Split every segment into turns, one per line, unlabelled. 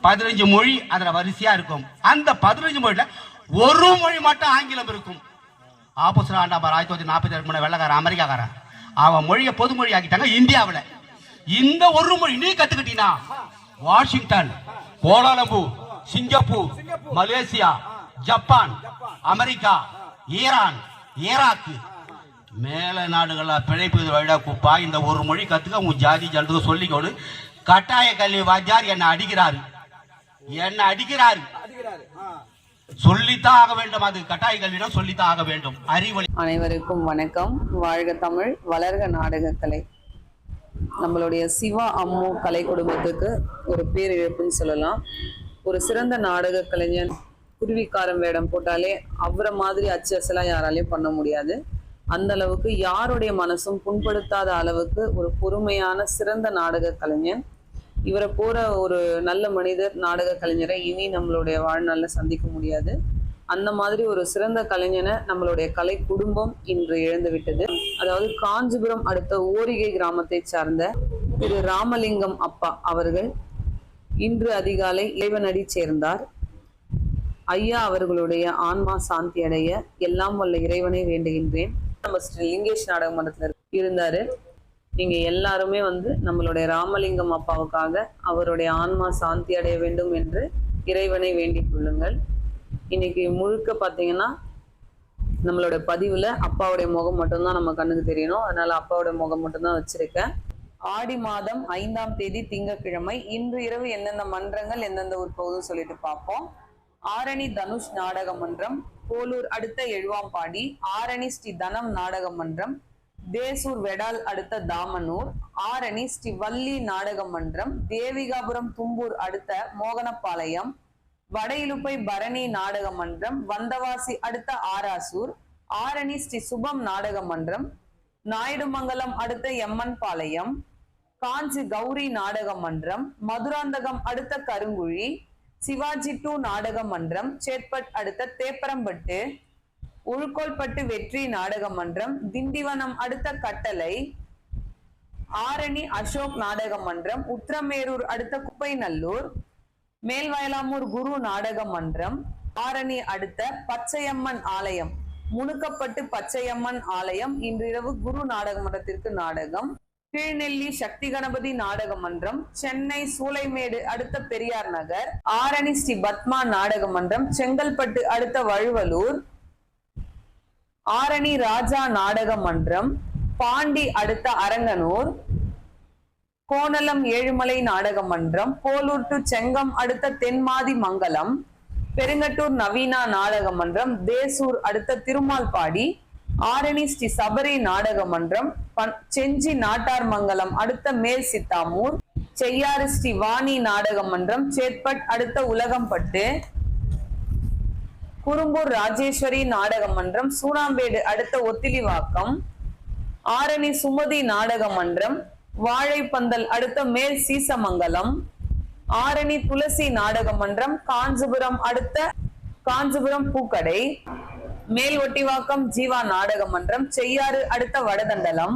15 மொழி அதுல வரிசையா இருக்கும். அந்த 15 மொழியில ஒரு மொழி மட்டும் ஆங்கிலம் இருக்கும். ஆப்போசிட் ஆண்டா 1947 வெள்ளக்காரன் அமெரிக்காக்காரன் அவன் மொழியை பொது மொழி ஆக்கிட்டாங்க இந்தியாவில். இந்த ஒரு மொழி நீ கத்துக்கிட்டீங்கன்னா Washington, Kuala Lumpur, Singapore, Malaysia, Japan, America, Iran, Iraq மேல நாடுகளா பிழைப்பு விட குப்பா. இந்த ஒரு மொழி கத்துக்க உன் ஜாதி ஜனத்துக்கு சொல்லிக்கொடு. கட்டாய கல்வி வாத்தியார் என்ன அடிக்கிறாரு, சொல்லித்தான் ஆக வேண்டும். அது கட்டாய கல்வினா சொல்லித்தான் ஆக வேண்டும். அறிவொளி.
அனைவருக்கும் வணக்கம். வாழ்க தமிழ், வளர்க நாடகக்கலை. நம்மளுடைய சிவா அம்மு கலை குடும்பத்துக்கு ஒரு பேரிழப்புன்னு சொல்லலாம். ஒரு சிறந்த நாடக கலைஞன். குருவிக்காரன் வேடம் போட்டாலே அவரை மாதிரி அச்சலாம் யாராலையும் பண்ண முடியாது. அந்த அளவுக்கு யாருடைய மனசும் புண்படுத்தாத அளவுக்கு ஒரு பொறுமையான சிறந்த நாடக கலைஞன். இவரை போற ஒரு நல்ல மனிதர், நாடக கலைஞரை இனி நம்மளுடைய வாழ்நாள்ல சந்திக்க முடியாது. அந்த மாதிரி ஒரு சிறந்த கலைஞனை நம்மளுடைய கலை குடும்பம் இன்று இழந்து விட்டது. அதாவது காஞ்சிபுரம் அடுத்த ஓரிகை கிராமத்தை சார்ந்த திரு ராமலிங்கம் அப்பா அவர்கள் இன்று அதிகாலை இறைவனடி சேர்ந்தார். ஐயா அவர்களுடைய ஆன்மா சாந்தி அடைய எல்லாம் வல்ல இறைவனை வேண்டுகின்றேன். நம்ம ஸ்ரீ லிங்கேஷ் நாடக மன்றத்துல இருந்தாரு. நீங்க எல்லாருமே நம்மளுடைய ராமலிங்கம் அப்பாவுக்காக அவருடைய ஆன்மா சாந்தி அடைய வேண்டும் என்று இறைவனை வேண்டிக் கொள்ளுங்கள். இன்னைக்கு முழுக்க பாத்தீங்கன்னா நம்மளோட பதிவுல அப்பாவுடைய முகம் மட்டும்தான் நம்ம கண்ணுக்கு தெரியணும். அதனால அப்பாவுடைய முகம் மட்டும்தான் வச்சிருக்கேன். ஆடி மாதம் 5ஆம் தேதி திங்கட்கிழமை. இன்று இரவு எந்தெந்த மன்றங்கள் எந்தெந்த ஊர் போகுதுன்னு சொல்லிட்டு பார்ப்போம். ஆரணி தனுஷ் நாடக மன்றம், போலூர் அடுத்த எழுவாம்பாடி, ஆரணி ஸ்ரீ தனம் நாடக மன்றம், தேசூர் வெடால் அடுத்த தாமனூர், ஆரணி ஸ்ரீ வள்ளி நாடக மன்றம், தேவிகாபுரம் தும்பூர் அடுத்த மோகனப்பாளையம், வடையிலுப்பை பரணி நாடக மன்றம், வந்தவாசி அடுத்த ஆராசூர், ஆரணி ஸ்ரீ சுபம் நாடக மன்றம், நாயுடுமங்கலம் அடுத்த எம்மன் பாளையம், காஞ்சி கௌரி நாடக மன்றம், மதுராந்தகம் அடுத்த கருங்குழி, சிவாஜி 2 நாடக மன்றம், சேத்பட் அடுத்த தேப்பரம்பட்டு, உள்கோல்பட்டு வெற்றி நாடக மன்றம், திண்டிவனம் அடுத்த கட்டளை, ஆரணி அசோக் நாடக மன்றம், உத்திரமேரூர் அடுத்த குப்பைநல்லூர், மேல்வயலாமூர் குரு நாடக மன்றம், ஆரணி அடுத்த பச்சையம்மன் ஆலயம், முணுக்கப்பட்டு பச்சையம்மன் ஆலயம் இன்று இரவு குரு நாடக மன்றத்திற்கு நாடகம், கீழ்நெல்லி சக்தி கணபதி நாடக மன்றம், சென்னை சூளைமேடு அடுத்த பெரியார் நகர், ஆரணி ஸ்ரீ பத்மா நாடக மன்றம், செங்கல்பட்டு அடுத்த வழுவலூர், ஆரணி ராஜா நாடக மன்றம், பாண்டி அடுத்த அரங்கனூர், கோணலம் ஏழுமலை நாடக மன்றம், போலூர் டு செங்கம் அடுத்த தென்மாதி மங்கலம், பெருங்கட்டூர் நவீனா நாடக மன்றம், தேசூர் அடுத்த திருமால்பாடி, ஆரணி ஸ்ரீ சபரி நாடக மன்றம், செஞ்சி நாட்டார் மங்கலம் அடுத்த மேல் சித்தாமூர், செய்யாறு ஸ்ரீ வாணி நாடக மன்றம், சேத்பட் அடுத்த உலகம்பட்டு, குறும்பூர் ராஜேஸ்வரி நாடக மன்றம், சூனாம்பேடு அடுத்த ஒத்திலிவாக்கம், ஆரணி சுமதி நாடக மன்றம், வாழைப்பந்தல் அடுத்த மேல் சீசமங்கலம், ஆரணி துளசி நாடக மன்றம், காஞ்சிபுரம் அடுத்த காஞ்சிபுரம் பூக்கடை, மேல் ஒட்டிவாக்கம் ஜீவா நாடக மன்றம், செய்யாறு அடுத்த வடதண்டலம்,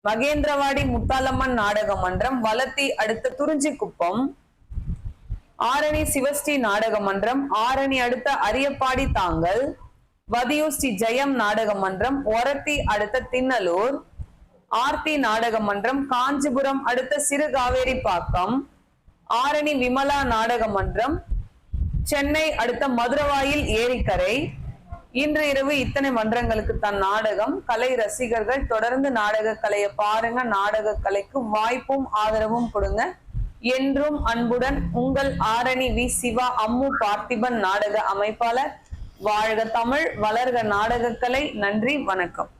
மகேந்திரவாடி முத்தாலம்மன் நாடக மன்றம், வலத்தி அடுத்த துறிஞ்சிக்குப்பம், ஆரணி சிவஸ்ரீ நாடக மன்றம், ஆரணி அடுத்த அரியப்பாடி தாங்கல், வதியூர் ஸ்ரீ ஜெயம் நாடக மன்றம், ஒரத்தி அடுத்த திண்ணலூர், ஆர்த்தி நாடக மன்றம், காஞ்சிபுரம் அடுத்த சிறுகாவேரி பாக்கம், ஆரணி விமலா நாடக மன்றம், சென்னை அடுத்த மதுரவாயில் ஏரிக்கரை. இன்று இரவு இத்தனை மன்றங்களுக்கு தன் நாடகம். கலை ரசிகர்கள் தொடர்ந்து நாடக கலையை பாருங்க. நாடக கலைக்கு வாய்ப்பும் ஆதரவும் கொடுங்க. என்றும் அன்புடன் உங்கள் ஆரணி வி சிவா அம்மு பார்த்திபன் நாடக அமைப்பாளர். வாழ்க தமிழ், வளர்க நாடக கலை. நன்றி, வணக்கம்.